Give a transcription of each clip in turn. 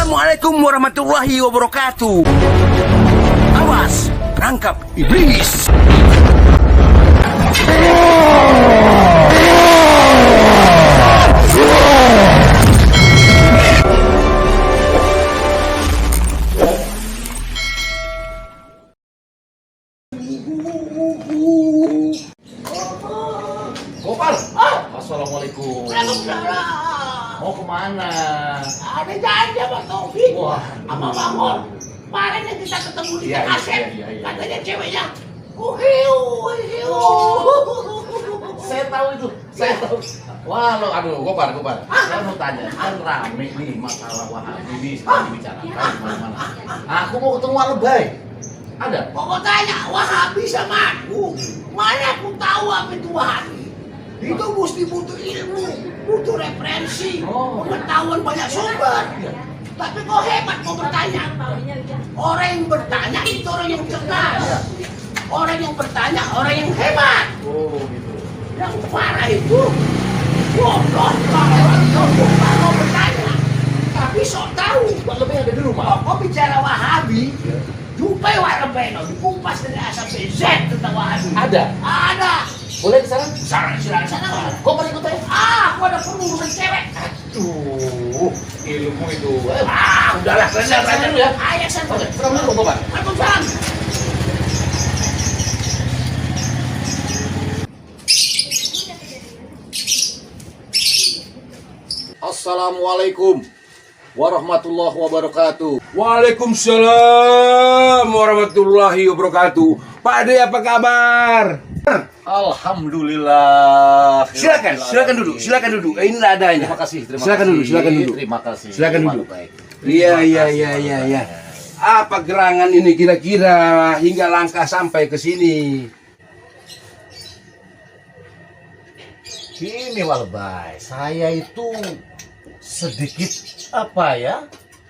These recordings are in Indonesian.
Assalamualaikum warahmatullahi wabarakatuh. Awas, tangkap iblis. Gopal, assalamualaikum. Waalaikumsalam. Mau kemana? Ada janji sama Taufik. Wah. Sama Bangor. Kemarin yang kita ketemu di Iya, Kasep. iya. Katanya ceweknya. Uhiu. Saya tahu itu, saya tahu. Wah, lo, aduh, Gopal. Saya mau tanya, kan rame nih masalah Wahabi ini sedang dibicarakan kemana-mana. Aku mau ketemu Lebay. Ada? Pokok tanya Wahabi sama aku. Mana aku tahu apa itu Wahabi. Itu mesti butuh ilmu, butuh referensi, pengetahuan banyak sumber. Tapi kok hebat mau bertanya. Orang yang bertanya itu orang yang cerdas. Orang yang bertanya orang yang hebat. Oh, gitu. Yang parah itu bodoh kalau mau bertanya. Tapi sok tahu. Pak Lebay ada di rumah? Kok bicara Wahabi? Jumpai Wahabi, dikumpas dari A sampai Z tentang Wahabi. Ada? Ada. Boleh ke sana? Silakan sana. Kok mau ikut saya? Aku ada perlu urusan cewek. Aduh, ilmu itu. Udahlah, Saya dulu ya. Ayo sana. Oke, assalamualaikum, Gopal. Waalaikumsalam. Assalamualaikum warahmatullahi wabarakatuh. Waalaikumsalam warahmatullahi wabarakatuh. Pak Ade, apa kabar? Alhamdulillah. Silakan duduk. Ini adanya. Terima kasih. Silakan duduk. Terima kasih. Silakan duduk. Baik. Iya. Apa gerangan ini kira-kira hingga langkah sampai ke sini? Ini Walbay, saya itu sedikit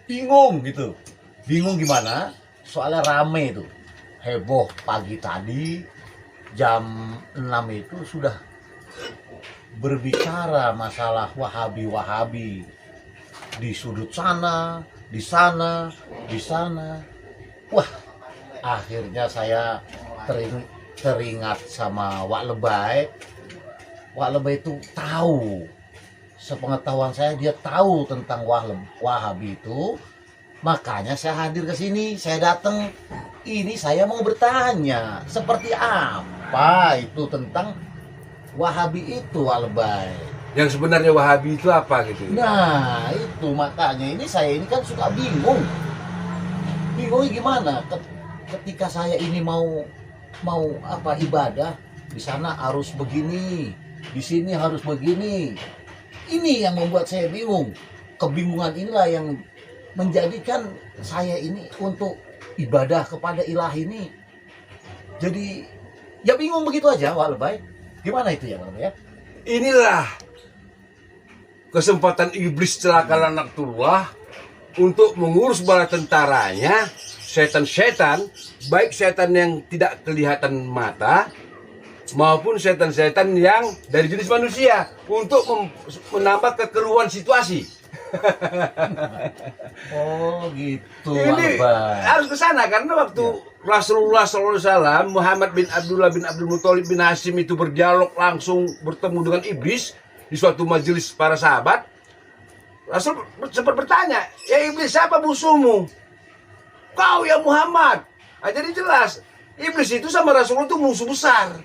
bingung gitu. Bingung gimana? Soalnya rame itu, heboh pagi tadi jam 6 itu sudah berbicara masalah Wahabi di sudut sana, di sana. Wah, akhirnya saya teringat sama Wak Lebay. Wak Lebay itu tahu, sepengetahuan saya dia tahu tentang Wahabi itu, makanya saya hadir ke sini, saya datang. Ini saya mau bertanya, seperti apa itu tentang Wahabi itu, Wak Lebay? Yang sebenarnya Wahabi itu apa gitu? Nah, itu makanya saya ini kan suka bingung. Bingungnya gimana? Ketika saya ini mau ibadah, di sana harus begini, di sini harus begini. Ini yang membuat saya bingung. Kebingungan inilah yang menjadikan saya ini untuk ibadah kepada ilah ini jadi ya bingung begitu aja, Wak Lebay. Gimana itu ya, Wak Lebay ya? Inilah kesempatan iblis celaka laknatullah untuk mengurus bala tentaranya, setan-setan, baik setan yang tidak kelihatan mata maupun setan-setan yang dari jenis manusia, untuk menambah kekeruhan situasi. Oh gitu, Ini harus ke sana karena waktu Rasulullah SAW, Muhammad bin Abdullah bin Abdul Muthalib bin Hashim itu berdialog langsung bertemu dengan iblis di suatu majelis para sahabat. Rasul sempat bertanya, ya iblis, siapa musuhmu? Kau ya Muhammad. Jadi jelas, iblis itu sama Rasulullah itu musuh besar.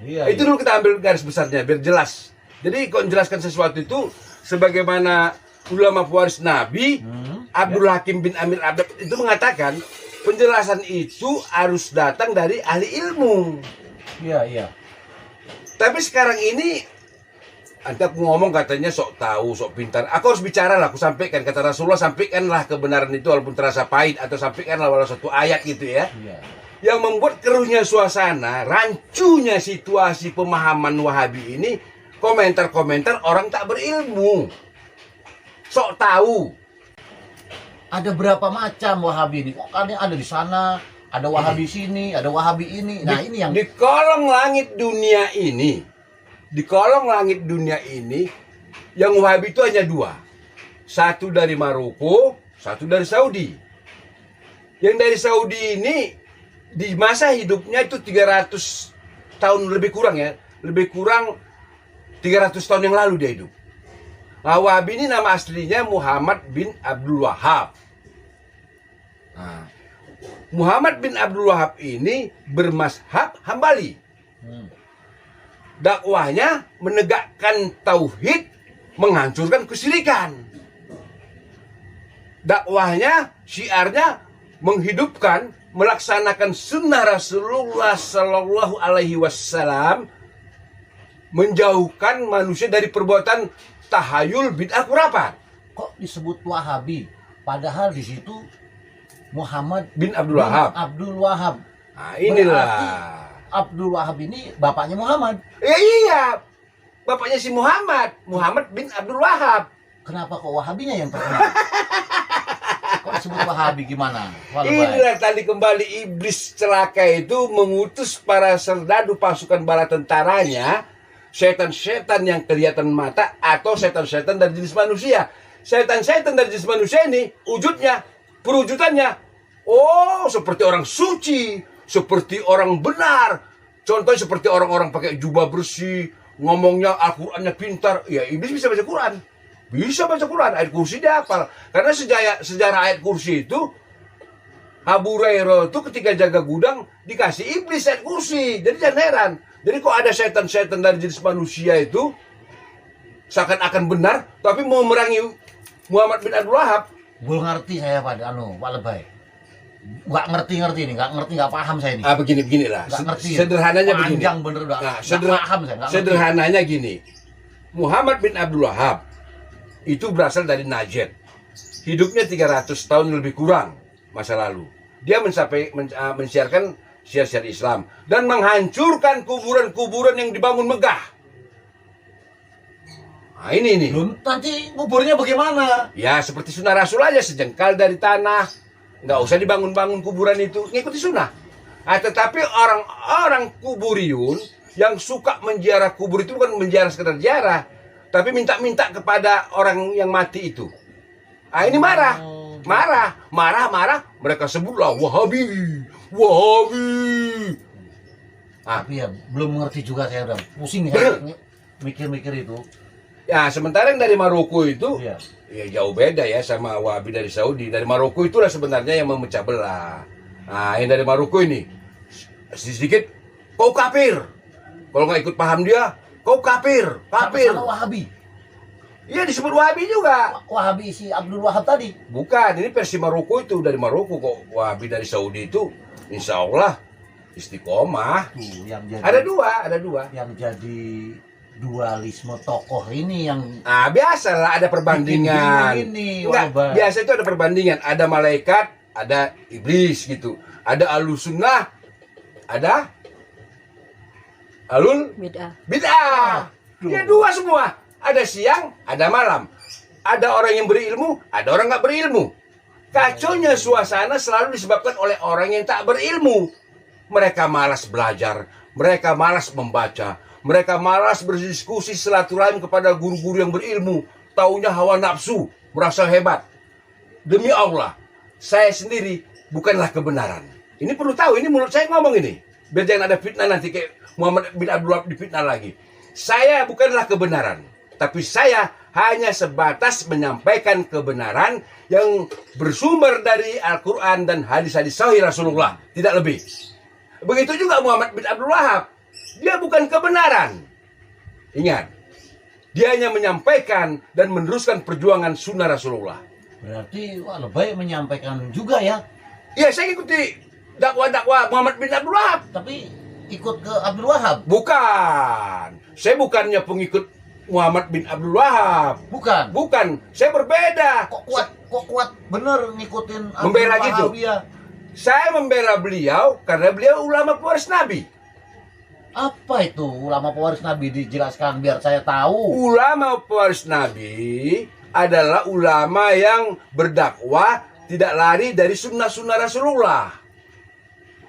Itu dulu kita ambil garis besarnya biar jelas. Jadi kalau menjelaskan sesuatu itu, sebagaimana ulama pewaris Nabi, Abdul Hakim bin Amir Abad itu mengatakan, penjelasan itu harus datang dari ahli ilmu. Iya. Tapi sekarang ini, nanti aku ngomong katanya sok tahu, sok pintar. Aku harus bicara lah, aku sampaikan. Kata Rasulullah, sampaikanlah kebenaran itu walaupun terasa pahit. Atau sampaikanlah walau satu ayat gitu ya. Yang membuat keruhnya suasana, rancunya situasi pemahaman Wahabi ini, komentar-komentar orang tak berilmu, sok tahu. Ada berapa macam Wahabi ini? Kok ada di sana, ada Wahabi sini, ada Wahabi ini. Nah, ini yang di kolong langit dunia ini, yang Wahabi itu hanya dua. Satu dari Maroko, satu dari Saudi. Yang dari Saudi ini di masa hidupnya itu 300 tahun lebih kurang ya. Lebih kurang 300 tahun yang lalu dia hidup. Nah, Wahabi ini nama aslinya Muhammad bin Abdul Wahab. Nah, Muhammad bin Abdul Wahab ini bermazhab Hambali. Dakwahnya menegakkan tauhid, menghancurkan kesyirikan. Dakwahnya, syiarnya menghidupkan, melaksanakan sunnah Rasulullah Sallallahu Alaihi Wasallam, menjauhkan manusia dari perbuatan tahayul, bid'ah, khurafat. Kok disebut Wahabi? Padahal di situ Muhammad Bin Abdul Wahab. Abdul Wahab. Nah, inilah. Berarti Abdul Wahab ini bapaknya Muhammad. Ya iya, bapaknya si Muhammad, Muhammad bin Abdul Wahab. Kenapa kok Wahabinya yang terkenal? Kok disebut Wahabi gimana? Inilah tadi kembali iblis celaka itu mengutus para serdadu pasukan bala tentaranya, setan-setan yang kelihatan mata atau setan-setan dari jenis manusia. Setan-setan dari jenis manusia ini wujudnya, perwujudannya, oh seperti orang suci, seperti orang benar. Contohnya seperti orang-orang pakai jubah bersih, ngomongnya Al-Qur'annya pintar. Ya iblis bisa baca Quran. Bisa baca Quran, ayat kursi dia hafal. Karena sejarah ayat kursi itu, Abu Hurairah itu ketika jaga gudang dikasih iblis ayat kursi. Jadi jangan heran. Jadi kok ada setan-setan dari jenis manusia itu seakan-akan benar, tapi mau memerangi Muhammad bin Abdul Wahab. Belum ngerti saya Pak Lebay. Nggak ngerti nih, nggak paham saya ini. Beginilah. Nggak ngerti. Sederhananya begini. Panjang bener udah. Nah, Nggak paham saya. Nggak ngerti. sederhananya gini. Muhammad bin Abdul Wahab itu berasal dari Najd. Hidupnya 300 tahun lebih kurang masa lalu. Dia mensiarkan syiar-syiar Islam dan menghancurkan kuburan-kuburan yang dibangun megah. Nah, ini nih. Belum nanti kuburnya bagaimana? Ya seperti sunnah Rasul aja, sejengkal dari tanah. Nggak usah dibangun-bangun kuburan itu, ngikuti sunnah. Nah, tetapi orang-orang kuburiyun yang suka menziarah kubur itu bukan menziarah sekedar ziarah, tapi minta-minta kepada orang yang mati itu. Ah ini marah. Mereka sebutlah Wahabi. Tapi ya belum mengerti juga saya udah pusing ya mikir-mikir itu. Ya sementara yang dari Maroko itu Iya. ya jauh beda ya sama Wahabi dari Saudi. Dari Maroko itulah sebenarnya yang memecah belah. Nah yang dari Maroko ini sedikit kau kafir. Kalau nggak ikut paham dia, kau kafir. Sama Wahabi. Iya disebut Wahabi juga. Wahabi si Abdul Wahab tadi. Bukan, ini versi Maroko itu, dari Maroko kok. Wahabi dari Saudi itu insya Allah istiqomah. Tuh, yang jadi, Ada dua. Yang jadi dualisme tokoh ini yang Nah biasalah ada perbandingan. bikin bingung ini, Enggak, wabah. biasa itu ada perbandingan. Ada malaikat, ada iblis gitu. Ada ahlus sunnah, ada alul bid'ah. Ya dua semua. Ada siang, ada malam. Ada orang yang berilmu, ada orang nggak berilmu. Kacaunya suasana selalu disebabkan oleh orang yang tak berilmu. Mereka malas belajar, mereka malas membaca, mereka malas berdiskusi silaturahim kepada guru-guru yang berilmu. Taunya hawa nafsu, merasa hebat. Demi Allah, saya sendiri bukanlah kebenaran. Ini perlu tahu, ini mulut saya ngomong ini. Biar jangan ada fitnah nanti kayak Muhammad bin Abdul Wahab difitnah lagi. Saya bukanlah kebenaran, tapi saya hanya sebatas menyampaikan kebenaran yang bersumber dari Al-Quran dan hadis-hadis sahih Rasulullah, tidak lebih. Begitu juga Muhammad bin Abdul Wahab, dia bukan kebenaran. Ingat, dia hanya menyampaikan dan meneruskan perjuangan sunnah Rasulullah. berarti lebay menyampaikan juga ya. Ya, saya ikuti dakwah-dakwah Muhammad bin Abdul Wahab. Tapi ikut ke Abdul Wahab. Bukan, saya bukannya pengikut Muhammad bin Abdul Wahab. Bukan, saya berbeda. Kok kuat bener ngikutin Abdul Membela Wahab gitu? ya. Saya membela beliau karena beliau ulama pewaris Nabi. Apa itu ulama pewaris Nabi, dijelaskan biar saya tahu. Ulama pewaris Nabi adalah ulama yang berdakwah tidak lari dari sunnah-sunnah Rasulullah.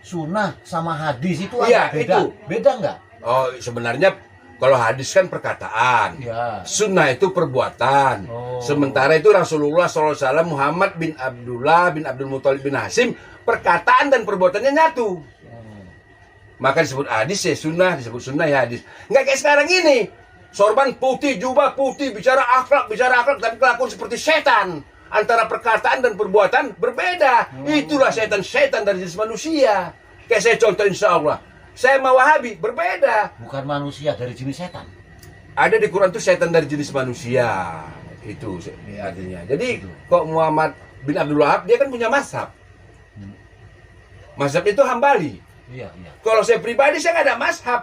Sunnah sama hadis itu Iya, ada beda. itu. Beda nggak? Oh, sebenarnya Kalau hadis kan perkataan, Ya. sunnah itu perbuatan. Oh. Sementara itu Rasulullah SAW, Muhammad bin Abdullah bin Abdul Muthalib bin Hashim, perkataan dan perbuatannya nyatu. Maka disebut hadis ya sunnah, disebut sunnah ya hadis. Nggak kayak sekarang ini. Sorban putih, jubah putih, bicara akhlak, tapi kelakuan seperti setan. Antara perkataan dan perbuatan berbeda. Itulah setan-setan dari jenis manusia. Kayak saya contoh insya Allah. Saya mau Wahabi, berbeda. Bukan manusia dari jenis setan. Ada di Quran itu setan dari jenis manusia. Itu artinya. Jadi kok Muhammad bin Abdul Wahab, dia kan punya mazhab. Mazhab itu Hambali. Iya, iya. Kalau saya pribadi, saya nggak ada mazhab.